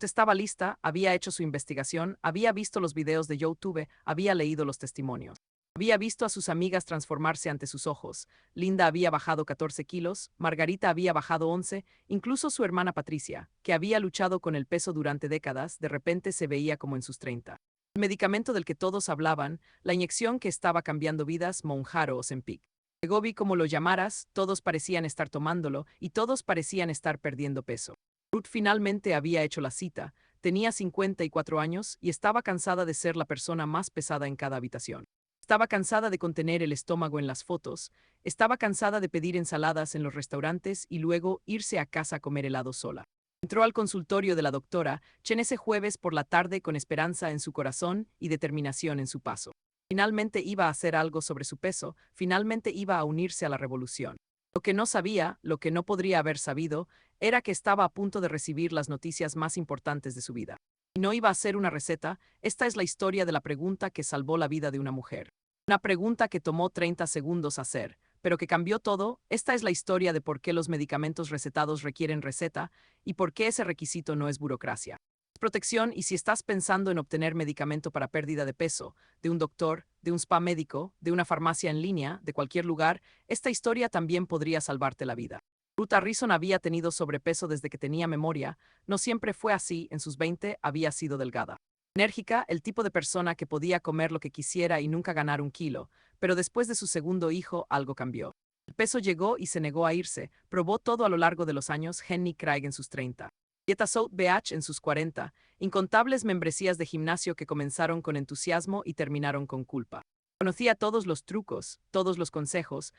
Estaba lista, había hecho su investigación, había visto los videos de YouTube, había leído los testimonios. Había visto a sus amigas transformarse ante sus ojos. Linda había bajado 14 kilos, Margarita había bajado 11, incluso su hermana Patricia, que había luchado con el peso durante décadas, de repente se veía como en sus 30. El medicamento del que todos hablaban, la inyección que estaba cambiando vidas, Mounjaro o Ozempic. Wegovy, como lo llamaras, todos parecían estar tomándolo y todos parecían estar perdiendo peso. Ruth finalmente había hecho la cita, tenía 54 años y estaba cansada de ser la persona más pesada en cada habitación. Estaba cansada de contener el estómago en las fotos, estaba cansada de pedir ensaladas en los restaurantes y luego irse a casa a comer helado sola. Entró al consultorio de la doctora Chen ese jueves por la tarde con esperanza en su corazón y determinación en su paso. Finalmente iba a hacer algo sobre su peso, finalmente iba a unirse a la revolución. Lo que no sabía, lo que no podría haber sabido, era que estaba a punto de recibir las noticias más importantes de su vida. Y no iba a ser una receta, esta es la historia de la pregunta que salvó la vida de una mujer. Una pregunta que tomó 30 segundos hacer, pero que cambió todo. Esta es la historia de por qué los medicamentos recetados requieren receta y por qué ese requisito no es burocracia. Es protección, y si estás pensando en obtener medicamento para pérdida de peso, de un doctor, de un spa médico, de una farmacia en línea, de cualquier lugar, esta historia también podría salvarte la vida. Ruth Harrison había tenido sobrepeso desde que tenía memoria, no siempre fue así, en sus 20 había sido delgada. Enérgica, el tipo de persona que podía comer lo que quisiera y nunca ganar un kilo, pero después de su segundo hijo algo cambió. El peso llegó y se negó a irse, probó todo a lo largo de los años. Henry Craig en sus 30. Dieta South Beach en sus 40, incontables membresías de gimnasio que comenzaron con entusiasmo y terminaron con culpa. Conocía todos los trucos, todos los consejos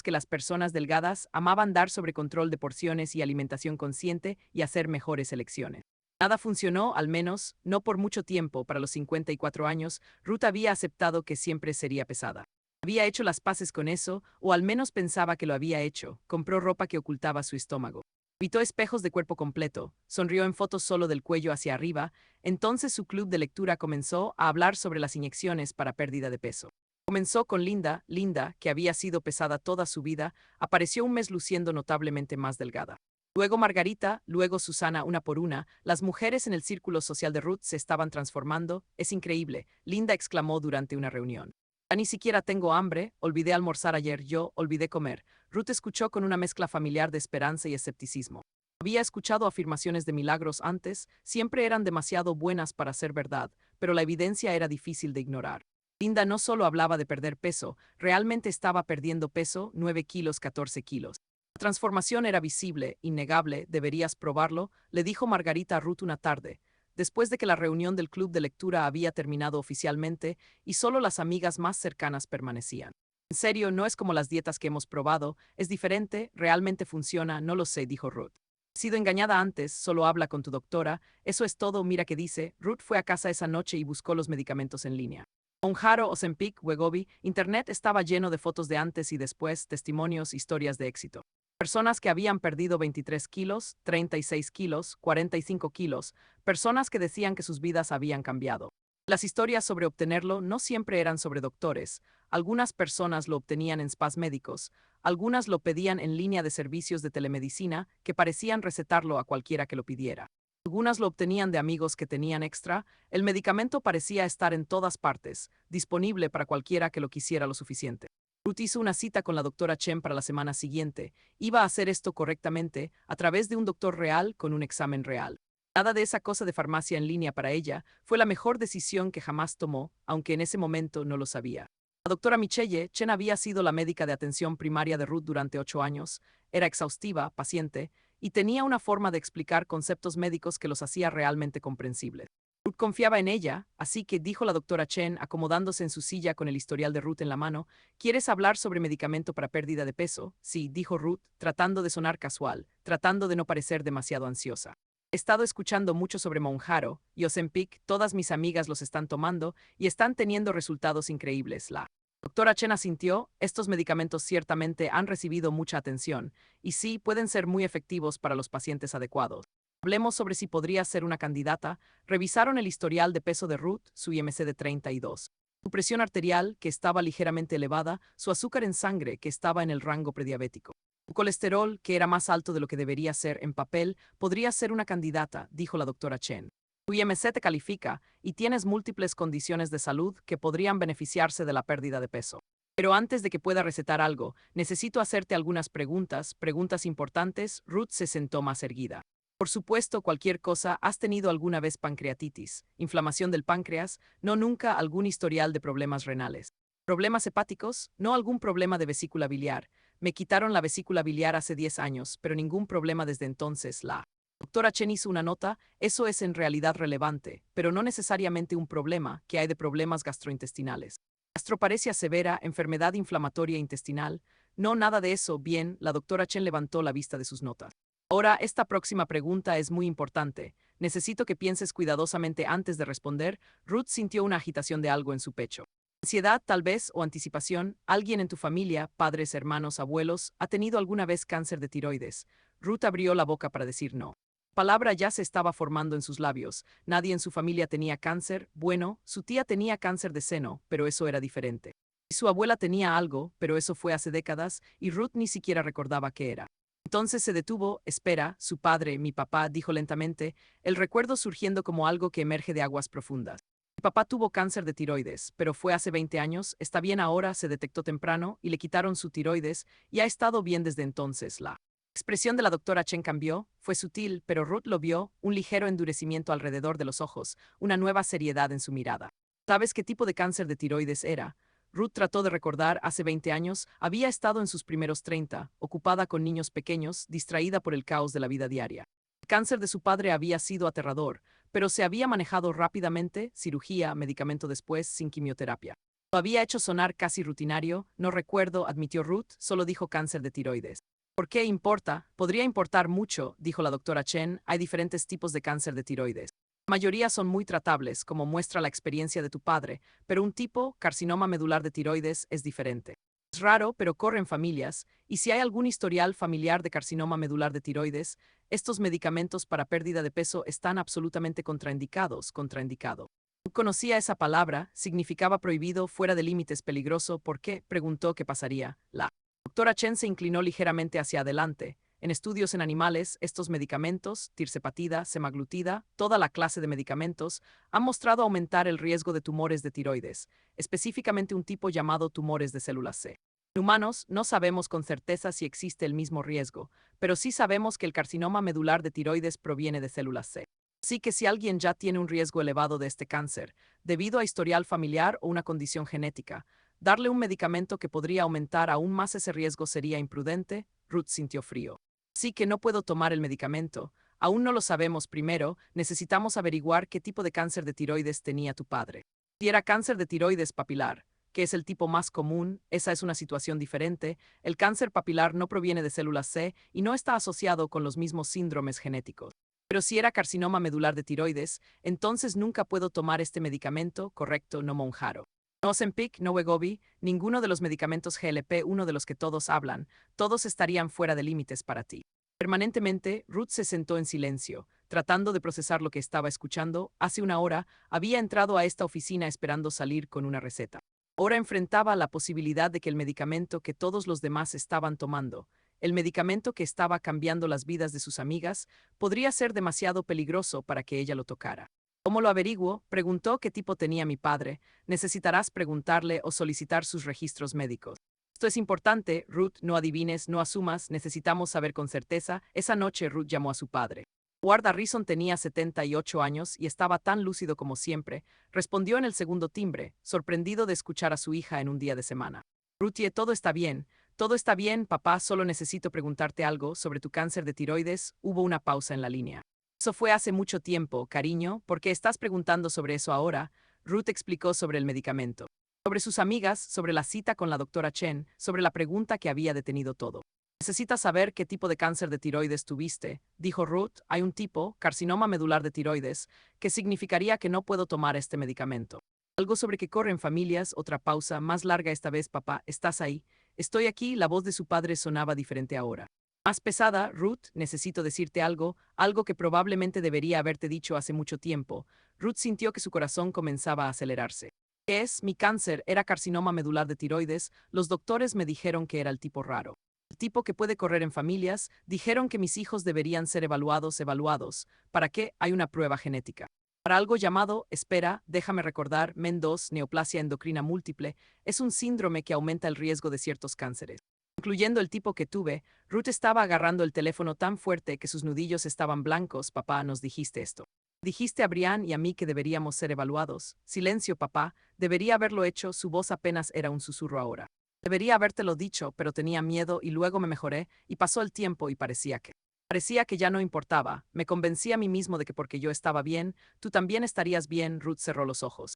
que las personas delgadas amaban dar sobre control de porciones y alimentación consciente y hacer mejores elecciones. Nada funcionó, al menos, no por mucho tiempo. Para los 54 años, Ruth había aceptado que siempre sería pesada. Había hecho las paces con eso, o al menos pensaba que lo había hecho. Compró ropa que ocultaba su estómago. Evitó espejos de cuerpo completo, sonrió en fotos solo del cuello hacia arriba. Entonces su club de lectura comenzó a hablar sobre las inyecciones para pérdida de peso. Comenzó con Linda, que había sido pesada toda su vida, apareció un mes luciendo notablemente más delgada. Luego Margarita, luego Susana, una por una, las mujeres en el círculo social de Ruth se estaban transformando. Es increíble, Linda exclamó durante una reunión. Ya ni siquiera tengo hambre, olvidé almorzar ayer, yo olvidé comer. Ruth escuchó con una mezcla familiar de esperanza y escepticismo. Había escuchado afirmaciones de milagros antes, siempre eran demasiado buenas para ser verdad, pero la evidencia era difícil de ignorar. Linda no solo hablaba de perder peso, realmente estaba perdiendo peso, 9 kilos, 14 kilos. La transformación era visible, innegable, deberías probarlo, le dijo Margarita a Ruth una tarde, después de que la reunión del club de lectura había terminado oficialmente y solo las amigas más cercanas permanecían. En serio, no es como las dietas que hemos probado, es diferente, realmente funciona, no lo sé, dijo Ruth. He sido engañada antes, solo habla con tu doctora, eso es todo, mira qué dice. Ruth fue a casa esa noche y buscó los medicamentos en línea. Mounjaro, Ozempic, Wegovy, internet estaba lleno de fotos de antes y después, testimonios, historias de éxito. Personas que habían perdido 23 kilos, 36 kilos, 45 kilos, personas que decían que sus vidas habían cambiado. Las historias sobre obtenerlo no siempre eran sobre doctores. Algunas personas lo obtenían en spas médicos, algunas lo pedían en línea de servicios de telemedicina que parecían recetarlo a cualquiera que lo pidiera. Algunas lo obtenían de amigos que tenían extra. El medicamento parecía estar en todas partes, disponible para cualquiera que lo quisiera lo suficiente. Ruth hizo una cita con la doctora Chen para la semana siguiente. Iba a hacer esto correctamente, a través de un doctor real con un examen real. Nada de esa cosa de farmacia en línea para ella, fue la mejor decisión que jamás tomó, aunque en ese momento no lo sabía. La doctora Michelle Chen había sido la médica de atención primaria de Ruth durante 8 años, era exhaustiva, paciente, y tenía una forma de explicar conceptos médicos que los hacía realmente comprensibles. Ruth confiaba en ella, así que dijo la doctora Chen, acomodándose en su silla con el historial de Ruth en la mano, ¿quieres hablar sobre medicamento para pérdida de peso? Sí, dijo Ruth, tratando de sonar casual, tratando de no parecer demasiado ansiosa. He estado escuchando mucho sobre Mounjaro y Ozempic, todas mis amigas los están tomando y están teniendo resultados increíbles. La doctora Chen asintió, estos medicamentos ciertamente han recibido mucha atención, y sí, pueden ser muy efectivos para los pacientes adecuados. Hablemos sobre si podría ser una candidata. Revisaron el historial de peso de Ruth, su IMC de 32. Su presión arterial, que estaba ligeramente elevada, su azúcar en sangre, que estaba en el rango prediabético. Tu colesterol, que era más alto de lo que debería ser en papel, podría ser una candidata, dijo la doctora Chen. Tu IMC te califica y tienes múltiples condiciones de salud que podrían beneficiarse de la pérdida de peso. Pero antes de que pueda recetar algo, necesito hacerte algunas preguntas importantes. Ruth se sentó más erguida. Por supuesto, cualquier cosa. ¿Has tenido alguna vez pancreatitis, inflamación del páncreas? No, nunca. ¿Algún historial de problemas renales? ¿Problemas hepáticos? No, algún problema de vesícula biliar. Me quitaron la vesícula biliar hace 10 años, pero ningún problema desde entonces. La doctora Chen hizo una nota. Eso es en realidad relevante, pero no necesariamente un problema. ¿Que hay de problemas gastrointestinales? Gastroparesia severa, enfermedad inflamatoria intestinal. No, nada de eso. Bien, la doctora Chen levantó la vista de sus notas. Ahora, esta próxima pregunta es muy importante. Necesito que pienses cuidadosamente antes de responder. Ruth sintió una agitación de algo en su pecho. Ansiedad, tal vez, o anticipación. ¿Alguien en tu familia, padres, hermanos, abuelos, ha tenido alguna vez cáncer de tiroides? Ruth abrió la boca para decir no. La palabra ya se estaba formando en sus labios. Nadie en su familia tenía cáncer. Bueno, su tía tenía cáncer de seno, pero eso era diferente. Y su abuela tenía algo, pero eso fue hace décadas, y Ruth ni siquiera recordaba qué era. Entonces se detuvo. Espera, su padre, mi papá, dijo lentamente, el recuerdo surgiendo como algo que emerge de aguas profundas. Mi papá tuvo cáncer de tiroides, pero fue hace 20 años, está bien ahora, se detectó temprano, y le quitaron su tiroides, y ha estado bien desde entonces. La expresión de la doctora Chen cambió, fue sutil, pero Ruth lo vio, un ligero endurecimiento alrededor de los ojos, una nueva seriedad en su mirada. ¿Sabes qué tipo de cáncer de tiroides era? Ruth trató de recordar. Hace 20 años, había estado en sus primeros 30, ocupada con niños pequeños, distraída por el caos de la vida diaria. El cáncer de su padre había sido aterrador, pero se había manejado rápidamente, cirugía, medicamento después, sin quimioterapia. Lo había hecho sonar casi rutinario. No recuerdo, admitió Ruth, solo dijo cáncer de tiroides. ¿Por qué importa? Podría importar mucho, dijo la doctora Chen. Hay diferentes tipos de cáncer de tiroides. La mayoría son muy tratables, como muestra la experiencia de tu padre, pero un tipo, carcinoma medular de tiroides, es diferente. Es raro, pero corre en familias, y si hay algún historial familiar de carcinoma medular de tiroides, estos medicamentos para pérdida de peso están absolutamente contraindicados. Contraindicado. Conocía esa palabra, significaba prohibido, fuera de límites, peligroso. ¿Por qué? Preguntó qué pasaría. La doctora Chen se inclinó ligeramente hacia adelante. En estudios en animales, estos medicamentos, tirzepatida, semaglutida, toda la clase de medicamentos, han mostrado aumentar el riesgo de tumores de tiroides, específicamente un tipo llamado tumores de células C. En humanos, no sabemos con certeza si existe el mismo riesgo, pero sí sabemos que el carcinoma medular de tiroides proviene de células C. Así que si alguien ya tiene un riesgo elevado de este cáncer, debido a historial familiar o una condición genética, darle un medicamento que podría aumentar aún más ese riesgo sería imprudente. Ruth sintió frío. Sí que no puedo tomar el medicamento. Aún no lo sabemos. Primero, necesitamos averiguar qué tipo de cáncer de tiroides tenía tu padre. Si era cáncer de tiroides papilar, que es el tipo más común, esa es una situación diferente. El cáncer papilar no proviene de células C y no está asociado con los mismos síndromes genéticos. Pero si era carcinoma medular de tiroides, entonces nunca puedo tomar este medicamento, correcto, no Monjaro. No Ozempic, no Wegovy, ninguno de los medicamentos GLP-1 de los que todos hablan, todos estarían fuera de límites para ti. Permanentemente, Ruth se sentó en silencio, tratando de procesar lo que estaba escuchando. Hace una hora, había entrado a esta oficina esperando salir con una receta. Ahora enfrentaba la posibilidad de que el medicamento que todos los demás estaban tomando, el medicamento que estaba cambiando las vidas de sus amigas, podría ser demasiado peligroso para que ella lo tocara. ¿Cómo lo averiguo? Preguntó. ¿Qué tipo tenía mi padre? Necesitarás preguntarle o solicitar sus registros médicos. Esto es importante, Ruth, no adivines, no asumas, necesitamos saber con certeza. Esa noche Ruth llamó a su padre. Ward Harrison tenía 78 años y estaba tan lúcido como siempre. Respondió en el segundo timbre, sorprendido de escuchar a su hija en un día de semana. Ruthie, todo está bien. Todo está bien, papá, solo necesito preguntarte algo sobre tu cáncer de tiroides. Hubo una pausa en la línea. Eso fue hace mucho tiempo, cariño. ¿Por qué estás preguntando sobre eso ahora? Ruth explicó sobre el medicamento, sobre sus amigas, sobre la cita con la doctora Chen, sobre la pregunta que había detenido todo. Necesitas saber qué tipo de cáncer de tiroides tuviste, dijo Ruth. Hay un tipo, carcinoma medular de tiroides, que significaría que no puedo tomar este medicamento. Algo sobre que corre en familias. Otra pausa, más larga esta vez. Papá, ¿estás ahí? Estoy aquí. La voz de su padre sonaba diferente ahora. Más pesada. Ruth, necesito decirte algo, algo que probablemente debería haberte dicho hace mucho tiempo. Ruth sintió que su corazón comenzaba a acelerarse. ¿Qué es? Mi cáncer era carcinoma medular de tiroides. Los doctores me dijeron que era el tipo raro. El tipo que puede correr en familias, dijeron que mis hijos deberían ser evaluados. ¿Para qué? Hay una prueba genética. Para algo llamado, espera, déjame recordar, MEN2, neoplasia endocrina múltiple, es un síndrome que aumenta el riesgo de ciertos cánceres. Incluyendo el tipo que tuve, Ruth estaba agarrando el teléfono tan fuerte que sus nudillos estaban blancos. Papá, nos dijiste esto. Dijiste a Brian y a mí que deberíamos ser evaluados. Silencio, papá, debería haberlo hecho, su voz apenas era un susurro ahora. Debería habértelo dicho, pero tenía miedo y luego me mejoré, y pasó el tiempo y parecía que ya no importaba. Me convencí a mí mismo de que porque yo estaba bien, tú también estarías bien. Ruth cerró los ojos.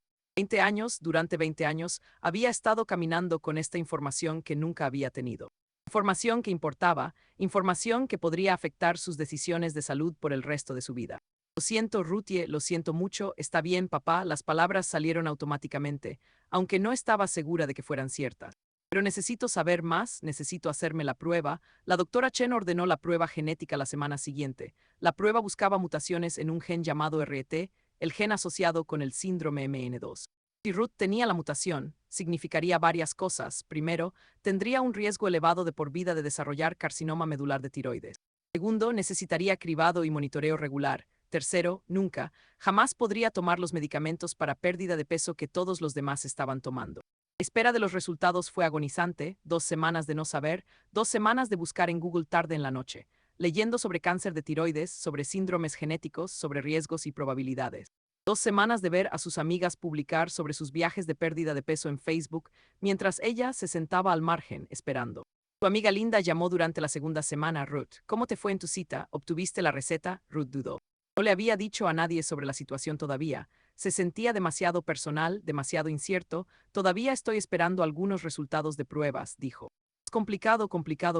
Durante 20 años, había estado caminando con esta información que nunca había tenido. Información que importaba, información que podría afectar sus decisiones de salud por el resto de su vida. Lo siento, Ruthie, lo siento mucho, está bien, papá, las palabras salieron automáticamente, aunque no estaba segura de que fueran ciertas. Pero necesito saber más, necesito hacerme la prueba. La doctora Chen ordenó la prueba genética la semana siguiente. La prueba buscaba mutaciones en un gen llamado RET, el gen asociado con el síndrome MN2. Si Ruth tenía la mutación, significaría varias cosas. Primero, tendría un riesgo elevado de por vida de desarrollar carcinoma medular de tiroides. Segundo, necesitaría cribado y monitoreo regular. Tercero, nunca, jamás podría tomar los medicamentos para pérdida de peso que todos los demás estaban tomando. La espera de los resultados fue agonizante, 2 semanas de no saber, 2 semanas de buscar en Google tarde en la noche, leyendo sobre cáncer de tiroides, sobre síndromes genéticos, sobre riesgos y probabilidades. 2 semanas de ver a sus amigas publicar sobre sus viajes de pérdida de peso en Facebook, mientras ella se sentaba al margen, esperando. Su amiga Linda llamó durante la segunda semana. Ruth, ¿cómo te fue en tu cita? ¿Obtuviste la receta? Ruth dudó. No le había dicho a nadie sobre la situación todavía. Se sentía demasiado personal, demasiado incierto. Todavía estoy esperando algunos resultados de pruebas, dijo. Es complicado,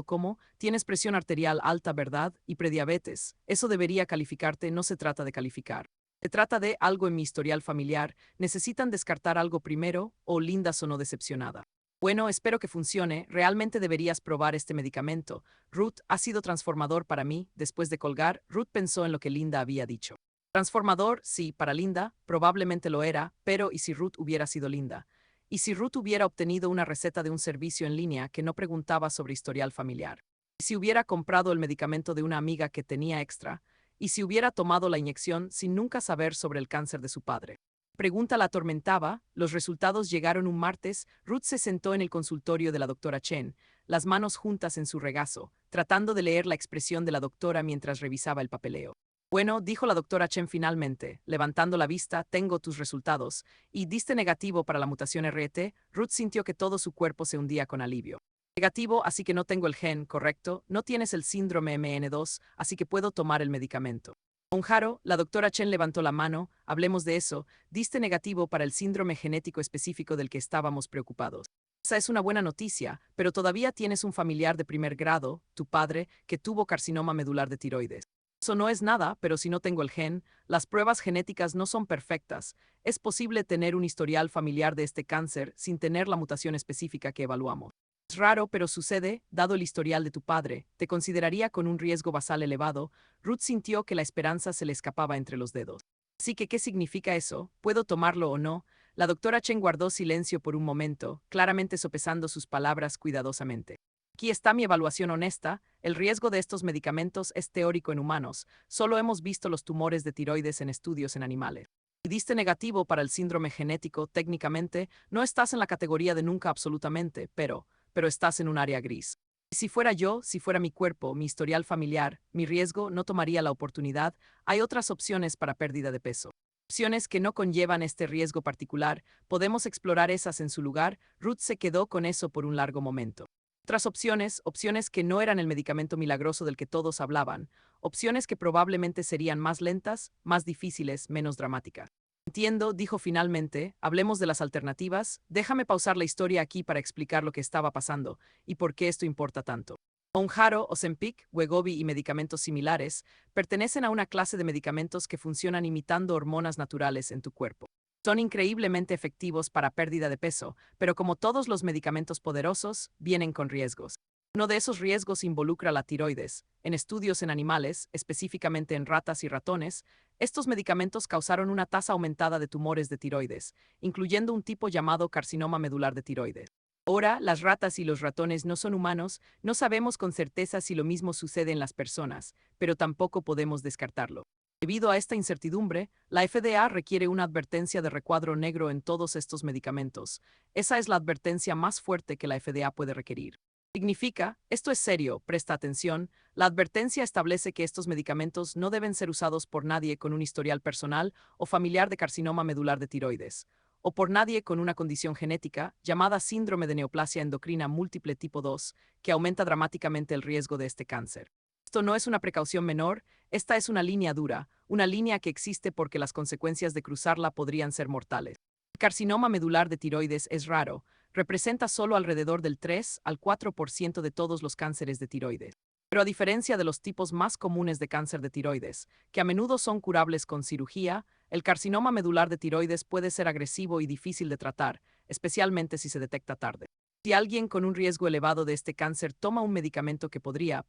¿cómo? Tienes presión arterial alta, ¿verdad? Y prediabetes. Eso debería calificarte, no se trata de calificar. Se trata de algo en mi historial familiar. ¿Necesitan descartar algo primero? ¿O Linda sonó decepcionada? Bueno, espero que funcione. Realmente deberías probar este medicamento. Ruth, ha sido transformador para mí. Después de colgar, Ruth pensó en lo que Linda había dicho. Transformador, sí, para Linda, probablemente lo era, pero ¿y si Ruth hubiera sido Linda? ¿Y si Ruth hubiera obtenido una receta de un servicio en línea que no preguntaba sobre historial familiar? ¿Y si hubiera comprado el medicamento de una amiga que tenía extra? ¿Y si hubiera tomado la inyección sin nunca saber sobre el cáncer de su padre? Pregunta la atormentaba. Los resultados llegaron un martes. Ruth se sentó en el consultorio de la doctora Chen, las manos juntas en su regazo, tratando de leer la expresión de la doctora mientras revisaba el papeleo. Bueno, dijo la doctora Chen finalmente, levantando la vista, tengo tus resultados. ¿Y diste negativo para la mutación RET? Ruth sintió que todo su cuerpo se hundía con alivio. Negativo, así que no tengo el gen, ¿correcto? No tienes el síndrome MN2, así que puedo tomar el medicamento. Onjaro, la doctora Chen levantó la mano, hablemos de eso, diste negativo para el síndrome genético específico del que estábamos preocupados. Esa es una buena noticia, pero todavía tienes un familiar de primer grado, tu padre, que tuvo carcinoma medular de tiroides. Eso no es nada, pero si no tengo el gen, las pruebas genéticas no son perfectas. Es posible tener un historial familiar de este cáncer sin tener la mutación específica que evaluamos. Es raro, pero sucede, dado el historial de tu padre, te consideraría con un riesgo basal elevado. Ruth sintió que la esperanza se le escapaba entre los dedos. Así que, ¿qué significa eso? ¿Puedo tomarlo o no? La doctora Chen guardó silencio por un momento, claramente sopesando sus palabras cuidadosamente. Aquí está mi evaluación honesta. El riesgo de estos medicamentos es teórico en humanos. Solo hemos visto los tumores de tiroides en estudios en animales. Si diste negativo para el síndrome genético, técnicamente, no estás en la categoría de nunca absolutamente, pero estás en un área gris. Y si fuera yo, si fuera mi cuerpo, mi historial familiar, mi riesgo, no tomaría la oportunidad. Hay otras opciones para pérdida de peso. Opciones que no conllevan este riesgo particular, podemos explorar esas en su lugar. Ruth se quedó con eso por un largo momento. Otras opciones, opciones que no eran el medicamento milagroso del que todos hablaban, opciones que probablemente serían más lentas, más difíciles, menos dramáticas. Entiendo, dijo finalmente, hablemos de las alternativas. Déjame pausar la historia aquí para explicar lo que estaba pasando y por qué esto importa tanto. Mounjaro, Ozempic, Wegovy y medicamentos similares pertenecen a una clase de medicamentos que funcionan imitando hormonas naturales en tu cuerpo. Son increíblemente efectivos para pérdida de peso, pero como todos los medicamentos poderosos, vienen con riesgos. Uno de esos riesgos involucra la tiroides. En estudios en animales, específicamente en ratas y ratones, estos medicamentos causaron una tasa aumentada de tumores de tiroides, incluyendo un tipo llamado carcinoma medular de tiroides. Ahora, las ratas y los ratones no son humanos, no sabemos con certeza si lo mismo sucede en las personas, pero tampoco podemos descartarlo. Debido a esta incertidumbre, la FDA requiere una advertencia de recuadro negro en todos estos medicamentos. Esa es la advertencia más fuerte que la FDA puede requerir. Significa, esto es serio, presta atención, la advertencia establece que estos medicamentos no deben ser usados por nadie con un historial personal o familiar de carcinoma medular de tiroides, o por nadie con una condición genética llamada síndrome de neoplasia endocrina múltiple tipo 2, que aumenta dramáticamente el riesgo de este cáncer. Esto no es una precaución menor, esta es una línea dura, una línea que existe porque las consecuencias de cruzarla podrían ser mortales. El carcinoma medular de tiroides es raro, representa solo alrededor del 3 al 4% de todos los cánceres de tiroides. Pero a diferencia de los tipos más comunes de cáncer de tiroides, que a menudo son curables con cirugía, el carcinoma medular de tiroides puede ser agresivo y difícil de tratar, especialmente si se detecta tarde. Si alguien con un riesgo elevado de este cáncer toma un medicamento que podría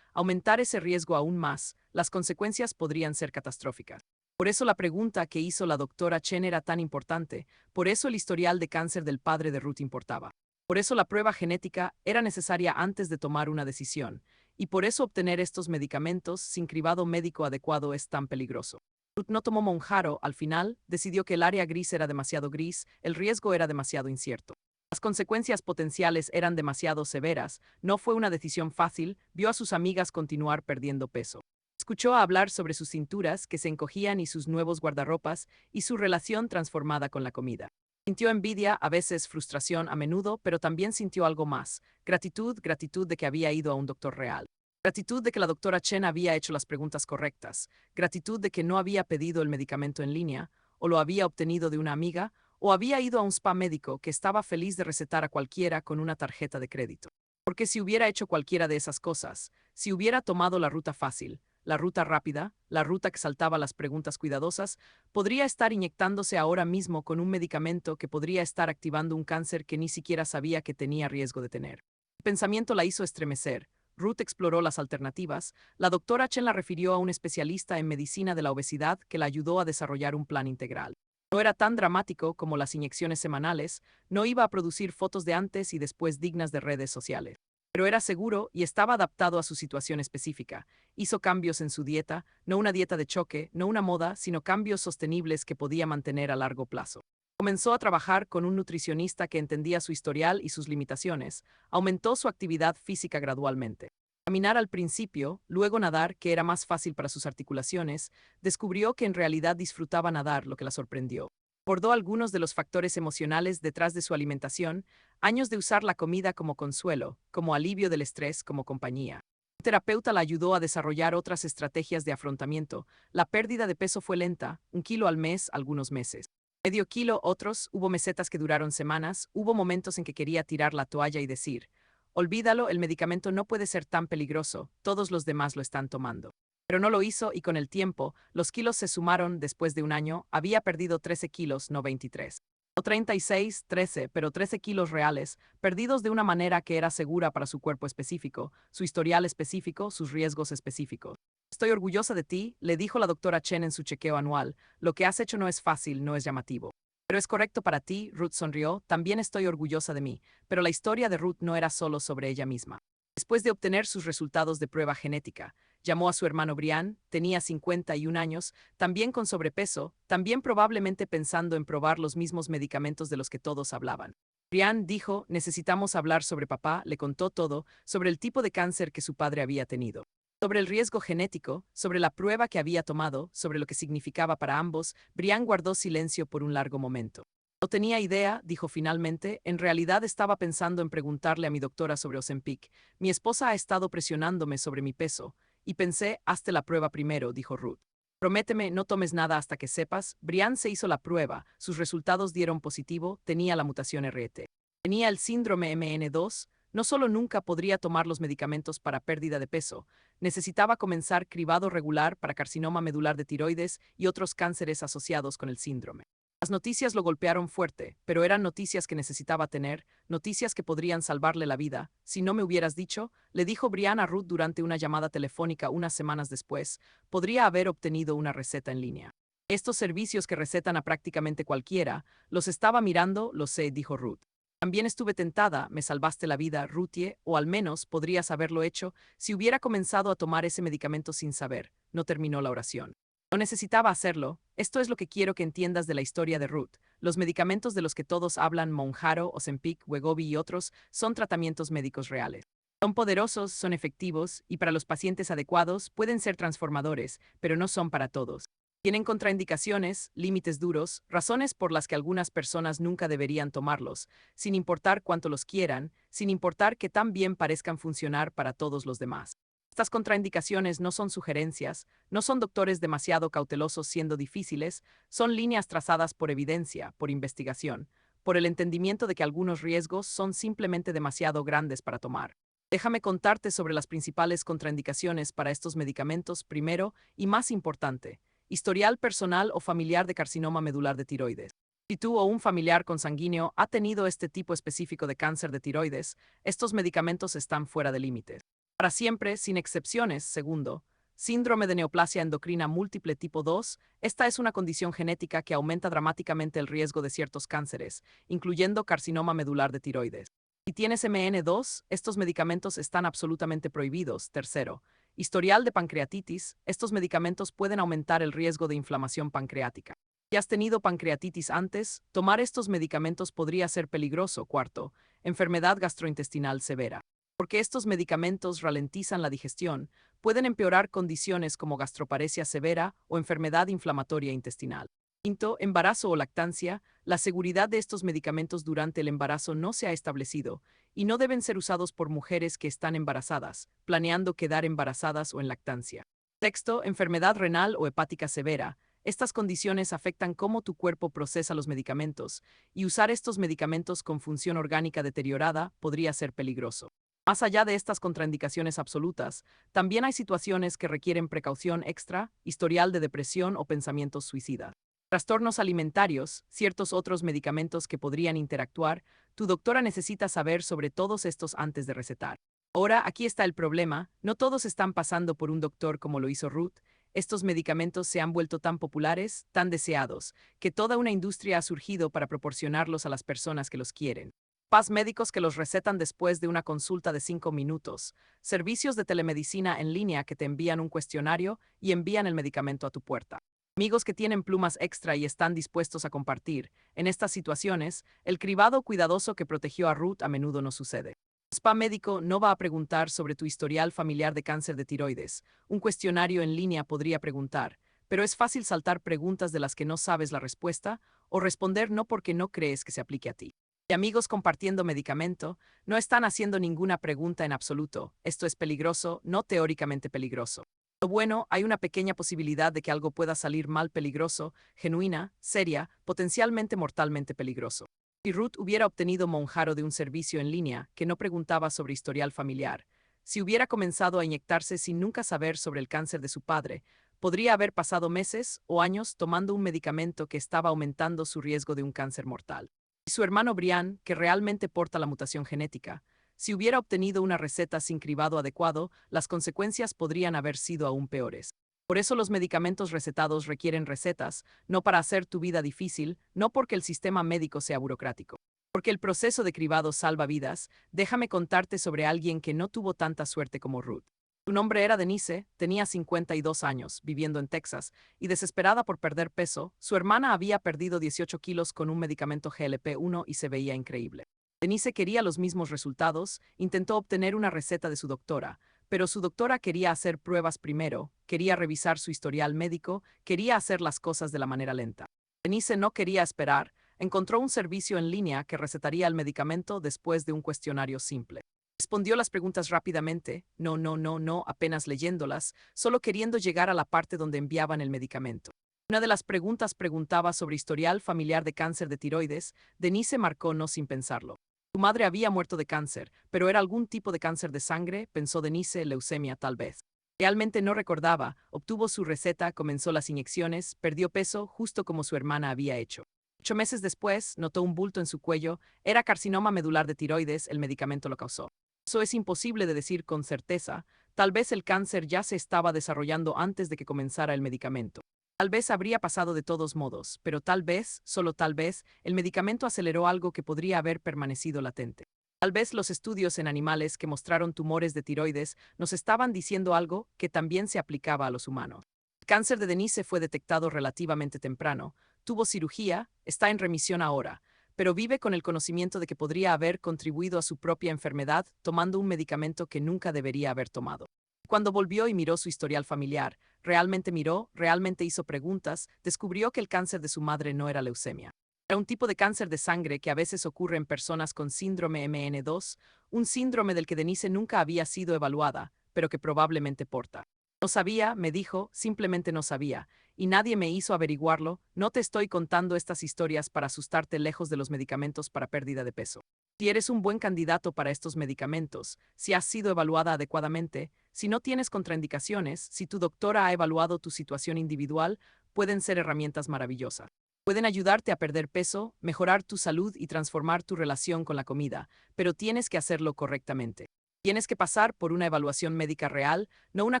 aumentar ese riesgo aún más, las consecuencias podrían ser catastróficas. Por eso la pregunta que hizo la doctora Chen era tan importante, por eso el historial de cáncer del padre de Ruth importaba. Por eso la prueba genética era necesaria antes de tomar una decisión, y por eso obtener estos medicamentos sin cribado médico adecuado es tan peligroso. Ruth no tomó Monjaro, al final, decidió que el área gris era demasiado gris, el riesgo era demasiado incierto. Las consecuencias potenciales eran demasiado severas, no fue una decisión fácil, vio a sus amigas continuar perdiendo peso. Escuchó hablar sobre sus cinturas que se encogían y sus nuevos guardarropas y su relación transformada con la comida. Sintió envidia, a veces frustración a menudo, pero también sintió algo más, gratitud de que había ido a un doctor real. Gratitud de que la doctora Chen había hecho las preguntas correctas, gratitud de que no había pedido el medicamento en línea, o lo había obtenido de una amiga, o había ido a un spa médico que estaba feliz de recetar a cualquiera con una tarjeta de crédito. Porque si hubiera hecho cualquiera de esas cosas, si hubiera tomado la ruta fácil, la ruta rápida, la ruta que saltaba las preguntas cuidadosas, podría estar inyectándose ahora mismo con un medicamento que podría estar activando un cáncer que ni siquiera sabía que tenía riesgo de tener. El pensamiento la hizo estremecer. Ruth exploró las alternativas. La doctora Chen la refirió a un especialista en medicina de la obesidad que la ayudó a desarrollar un plan integral. No era tan dramático como las inyecciones semanales, no iba a producir fotos de antes y después dignas de redes sociales. Pero era seguro y estaba adaptado a su situación específica. Hizo cambios en su dieta, no una dieta de choque, no una moda, sino cambios sostenibles que podía mantener a largo plazo. Comenzó a trabajar con un nutricionista que entendía su historial y sus limitaciones. Aumentó su actividad física gradualmente. Caminar al principio, luego nadar, que era más fácil para sus articulaciones, descubrió que en realidad disfrutaba nadar, lo que la sorprendió. Abordó algunos de los factores emocionales detrás de su alimentación, años de usar la comida como consuelo, como alivio del estrés, como compañía. Un terapeuta la ayudó a desarrollar otras estrategias de afrontamiento. La pérdida de peso fue lenta, 1 kilo al mes, algunos meses. Medio kilo, otros, hubo mesetas que duraron semanas, hubo momentos en que quería tirar la toalla y decir, olvídalo, el medicamento no puede ser tan peligroso, todos los demás lo están tomando. Pero no lo hizo y con el tiempo, los kilos se sumaron después de un año, había perdido 13 kilos, no 23. No 36, 13, pero 13 kilos reales, perdidos de una manera que era segura para su cuerpo específico, su historial específico, sus riesgos específicos. Estoy orgullosa de ti, le dijo la doctora Chen en su chequeo anual, lo que has hecho no es fácil, no es llamativo. Pero es correcto para ti, Ruth sonrió, también estoy orgullosa de mí, pero la historia de Ruth no era solo sobre ella misma. Después de obtener sus resultados de prueba genética, llamó a su hermano Brian, tenía 51 años, también con sobrepeso, también probablemente pensando en probar los mismos medicamentos de los que todos hablaban. Brian dijo, necesitamos hablar sobre papá, le contó todo, sobre el tipo de cáncer que su padre había tenido. Sobre el riesgo genético, sobre la prueba que había tomado, sobre lo que significaba para ambos, Brian guardó silencio por un largo momento. No tenía idea, dijo finalmente, en realidad estaba pensando en preguntarle a mi doctora sobre Ozempic. Mi esposa ha estado presionándome sobre mi peso, y pensé, hazte la prueba primero, dijo Ruth. Prométeme, no tomes nada hasta que sepas. Brian se hizo la prueba, sus resultados dieron positivo, tenía la mutación RT. Tenía el síndrome MN2, no solo nunca podría tomar los medicamentos para pérdida de peso, necesitaba comenzar cribado regular para carcinoma medular de tiroides y otros cánceres asociados con el síndrome. Las noticias lo golpearon fuerte, pero eran noticias que necesitaba tener, noticias que podrían salvarle la vida. Si no me hubieras dicho, le dijo Brian a Ruth durante una llamada telefónica unas semanas después, podría haber obtenido una receta en línea. Estos servicios que recetan a prácticamente cualquiera, los estaba mirando, lo sé, dijo Ruth. También estuve tentada, me salvaste la vida, Ruthie, o al menos podrías haberlo hecho si hubiera comenzado a tomar ese medicamento sin saber. No terminó la oración. No necesitaba hacerlo. Esto es lo que quiero que entiendas de la historia de Ruth. Los medicamentos de los que todos hablan, Mounjaro, Ozempic, Wegovy y otros, son tratamientos médicos reales. Son poderosos, son efectivos y para los pacientes adecuados pueden ser transformadores, pero no son para todos. Tienen contraindicaciones, límites duros, razones por las que algunas personas nunca deberían tomarlos, sin importar cuánto los quieran, sin importar que tan bien parezcan funcionar para todos los demás. Estas contraindicaciones no son sugerencias, no son doctores demasiado cautelosos siendo difíciles, son líneas trazadas por evidencia, por investigación, por el entendimiento de que algunos riesgos son simplemente demasiado grandes para tomar. Déjame contarte sobre las principales contraindicaciones para estos medicamentos primero y más importante. Historial personal o familiar de carcinoma medular de tiroides. Si tú o un familiar consanguíneo ha tenido este tipo específico de cáncer de tiroides, estos medicamentos están fuera de límites. Para siempre, sin excepciones, segundo, síndrome de neoplasia endocrina múltiple tipo 2, esta es una condición genética que aumenta dramáticamente el riesgo de ciertos cánceres, incluyendo carcinoma medular de tiroides. Si tienes MN2, estos medicamentos están absolutamente prohibidos. Tercero, historial de pancreatitis, estos medicamentos pueden aumentar el riesgo de inflamación pancreática. Si has tenido pancreatitis antes, tomar estos medicamentos podría ser peligroso. Cuarto, enfermedad gastrointestinal severa. Porque estos medicamentos ralentizan la digestión, pueden empeorar condiciones como gastroparesia severa o enfermedad inflamatoria intestinal. Quinto, embarazo o lactancia. La seguridad de estos medicamentos durante el embarazo no se ha establecido y no deben ser usados por mujeres que están embarazadas, planeando quedar embarazadas o en lactancia. Sexto, enfermedad renal o hepática severa. Estas condiciones afectan cómo tu cuerpo procesa los medicamentos, y usar estos medicamentos con función orgánica deteriorada podría ser peligroso. Más allá de estas contraindicaciones absolutas, también hay situaciones que requieren precaución extra, historial de depresión o pensamientos suicidas. Trastornos alimentarios, ciertos otros medicamentos que podrían interactuar, tu doctora necesita saber sobre todos estos antes de recetar. Ahora, aquí está el problema, no todos están pasando por un doctor como lo hizo Ruth. Estos medicamentos se han vuelto tan populares, tan deseados, que toda una industria ha surgido para proporcionarlos a las personas que los quieren. Spas médicos que los recetan después de una consulta de 5 minutos, servicios de telemedicina en línea que te envían un cuestionario y envían el medicamento a tu puerta. Amigos que tienen plumas extra y están dispuestos a compartir. En estas situaciones, el cribado cuidadoso que protegió a Ruth a menudo no sucede. Un spa médico no va a preguntar sobre tu historial familiar de cáncer de tiroides. Un cuestionario en línea podría preguntar, pero es fácil saltar preguntas de las que no sabes la respuesta o responder no porque no crees que se aplique a ti. Y amigos compartiendo medicamento, no están haciendo ninguna pregunta en absoluto. Esto es peligroso, no teóricamente peligroso. Lo bueno, hay una pequeña posibilidad de que algo pueda salir mal peligroso, genuina, seria, potencialmente mortalmente peligroso. Si Ruth hubiera obtenido Mounjaro de un servicio en línea que no preguntaba sobre historial familiar, si hubiera comenzado a inyectarse sin nunca saber sobre el cáncer de su padre, podría haber pasado meses o años tomando un medicamento que estaba aumentando su riesgo de un cáncer mortal. Y su hermano Brian, que realmente porta la mutación genética, si hubiera obtenido una receta sin cribado adecuado, las consecuencias podrían haber sido aún peores. Por eso los medicamentos recetados requieren recetas, no para hacer tu vida difícil, no porque el sistema médico sea burocrático. Porque el proceso de cribado salva vidas, déjame contarte sobre alguien que no tuvo tanta suerte como Ruth. Su nombre era Denise, tenía 52 años, viviendo en Texas, y desesperada por perder peso, su hermana había perdido 18 kilos con un medicamento GLP-1 y se veía increíble. Denise quería los mismos resultados, intentó obtener una receta de su doctora, pero su doctora quería hacer pruebas primero, quería revisar su historial médico, quería hacer las cosas de la manera lenta. Denise no quería esperar, encontró un servicio en línea que recetaría el medicamento después de un cuestionario simple. Respondió las preguntas rápidamente, no, apenas leyéndolas, solo queriendo llegar a la parte donde enviaban el medicamento. Una de las preguntas preguntaba sobre historial familiar de cáncer de tiroides. Denise marcó no sin pensarlo. Su madre había muerto de cáncer, pero era algún tipo de cáncer de sangre, pensó Denise, leucemia tal vez. Realmente no recordaba, obtuvo su receta, comenzó las inyecciones, perdió peso, justo como su hermana había hecho. 8 meses después, notó un bulto en su cuello, era carcinoma medular de tiroides, el medicamento lo causó. Eso es imposible de decir con certeza, tal vez el cáncer ya se estaba desarrollando antes de que comenzara el medicamento. Tal vez habría pasado de todos modos, pero tal vez, solo tal vez, el medicamento aceleró algo que podría haber permanecido latente. Tal vez los estudios en animales que mostraron tumores de tiroides nos estaban diciendo algo que también se aplicaba a los humanos. El cáncer de Denise fue detectado relativamente temprano, tuvo cirugía, está en remisión ahora, pero vive con el conocimiento de que podría haber contribuido a su propia enfermedad tomando un medicamento que nunca debería haber tomado. Cuando volvió y miró su historial familiar, realmente miró, realmente hizo preguntas, descubrió que el cáncer de su madre no era leucemia. Era un tipo de cáncer de sangre que a veces ocurre en personas con síndrome MN2, un síndrome del que Denise nunca había sido evaluada, pero que probablemente porta. No sabía, me dijo, simplemente no sabía, y nadie me hizo averiguarlo. No te estoy contando estas historias para asustarte lejos de los medicamentos para pérdida de peso. Si eres un buen candidato para estos medicamentos, si has sido evaluada adecuadamente, si no tienes contraindicaciones, si tu doctora ha evaluado tu situación individual, pueden ser herramientas maravillosas. Pueden ayudarte a perder peso, mejorar tu salud y transformar tu relación con la comida, pero tienes que hacerlo correctamente. Tienes que pasar por una evaluación médica real, no una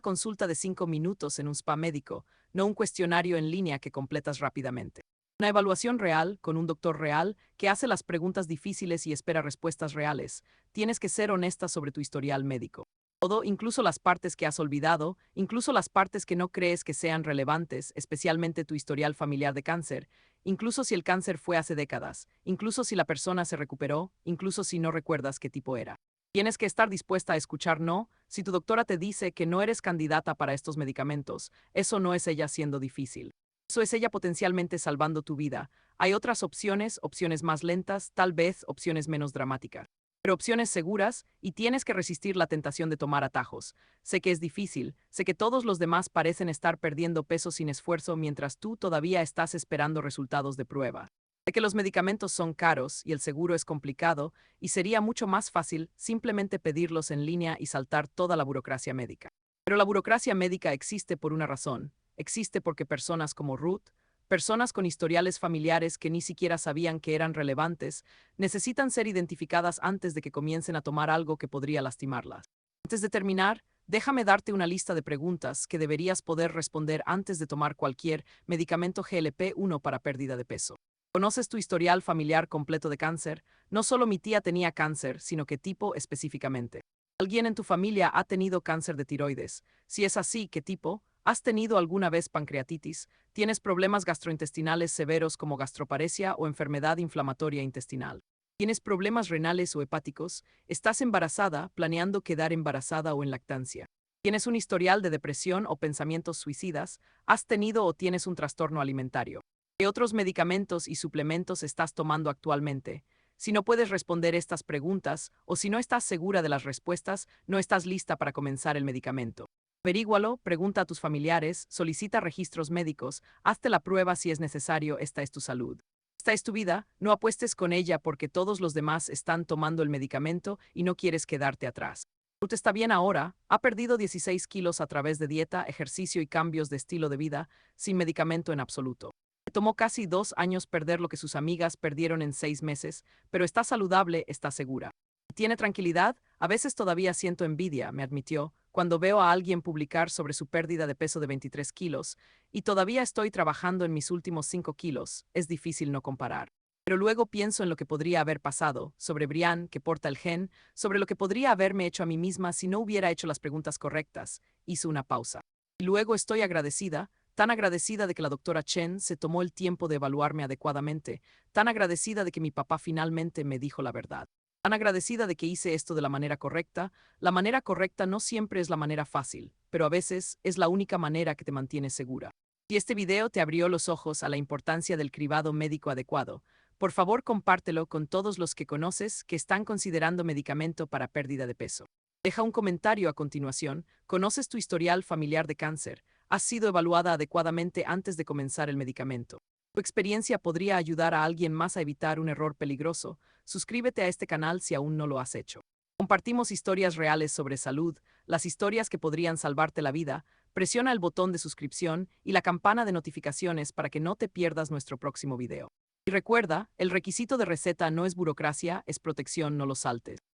consulta de 5 minutos en un spa médico, no un cuestionario en línea que completas rápidamente. Una evaluación real, con un doctor real, que hace las preguntas difíciles y espera respuestas reales. Tienes que ser honesta sobre tu historial médico. Todo, incluso las partes que has olvidado, incluso las partes que no crees que sean relevantes, especialmente tu historial familiar de cáncer, incluso si el cáncer fue hace décadas, incluso si la persona se recuperó, incluso si no recuerdas qué tipo era. Tienes que estar dispuesta a escuchar no. Si tu doctora te dice que no eres candidata para estos medicamentos, eso no es ella siendo difícil. Eso es ella potencialmente salvando tu vida. Hay otras opciones, opciones más lentas, tal vez opciones menos dramáticas. Pero opciones seguras, y tienes que resistir la tentación de tomar atajos. Sé que es difícil, sé que todos los demás parecen estar perdiendo peso sin esfuerzo mientras tú todavía estás esperando resultados de prueba. Sé que los medicamentos son caros y el seguro es complicado, y sería mucho más fácil simplemente pedirlos en línea y saltar toda la burocracia médica. Pero la burocracia médica existe por una razón. Existe porque personas como Ruth, personas con historiales familiares que ni siquiera sabían que eran relevantes, necesitan ser identificadas antes de que comiencen a tomar algo que podría lastimarlas. Antes de terminar, déjame darte una lista de preguntas que deberías poder responder antes de tomar cualquier medicamento GLP-1 para pérdida de peso. ¿Conoces tu historial familiar completo de cáncer? No solo mi tía tenía cáncer, sino qué tipo específicamente. ¿Alguien en tu familia ha tenido cáncer de tiroides? Si es así, ¿qué tipo? ¿Has tenido alguna vez pancreatitis? ¿Tienes problemas gastrointestinales severos como gastroparesia o enfermedad inflamatoria intestinal? ¿Tienes problemas renales o hepáticos? ¿Estás embarazada, planeando quedar embarazada o en lactancia? ¿Tienes un historial de depresión o pensamientos suicidas? ¿Has tenido o tienes un trastorno alimentario? ¿Qué otros medicamentos y suplementos estás tomando actualmente? Si no puedes responder estas preguntas o si no estás segura de las respuestas, no estás lista para comenzar el medicamento. Averígualo, pregunta a tus familiares, solicita registros médicos, hazte la prueba si es necesario, esta es tu salud. Esta es tu vida, no apuestes con ella porque todos los demás están tomando el medicamento y no quieres quedarte atrás. Ruth está bien ahora, ha perdido 16 kilos a través de dieta, ejercicio y cambios de estilo de vida, sin medicamento en absoluto. Le tomó casi 2 años perder lo que sus amigas perdieron en 6 meses, pero está saludable, está segura. ¿Tiene tranquilidad? A veces todavía siento envidia, me admitió, cuando veo a alguien publicar sobre su pérdida de peso de 23 kilos, y todavía estoy trabajando en mis últimos 5 kilos, es difícil no comparar. Pero luego pienso en lo que podría haber pasado, sobre Brian, que porta el gen, sobre lo que podría haberme hecho a mí misma si no hubiera hecho las preguntas correctas. Hizo una pausa. Y luego estoy agradecida, tan agradecida de que la doctora Chen se tomó el tiempo de evaluarme adecuadamente, tan agradecida de que mi papá finalmente me dijo la verdad. Tan agradecida de que hice esto de la manera correcta. La manera correcta no siempre es la manera fácil, pero a veces es la única manera que te mantiene segura. Si este video te abrió los ojos a la importancia del cribado médico adecuado, por favor compártelo con todos los que conoces que están considerando medicamento para pérdida de peso. Deja un comentario a continuación. ¿Conoces tu historial familiar de cáncer? ¿Has sido evaluada adecuadamente antes de comenzar el medicamento? Tu experiencia podría ayudar a alguien más a evitar un error peligroso. Suscríbete a este canal si aún no lo has hecho. Compartimos historias reales sobre salud, las historias que podrían salvarte la vida. Presiona el botón de suscripción y la campana de notificaciones para que no te pierdas nuestro próximo video. Y recuerda, el requisito de receta no es burocracia, es protección, no lo saltes.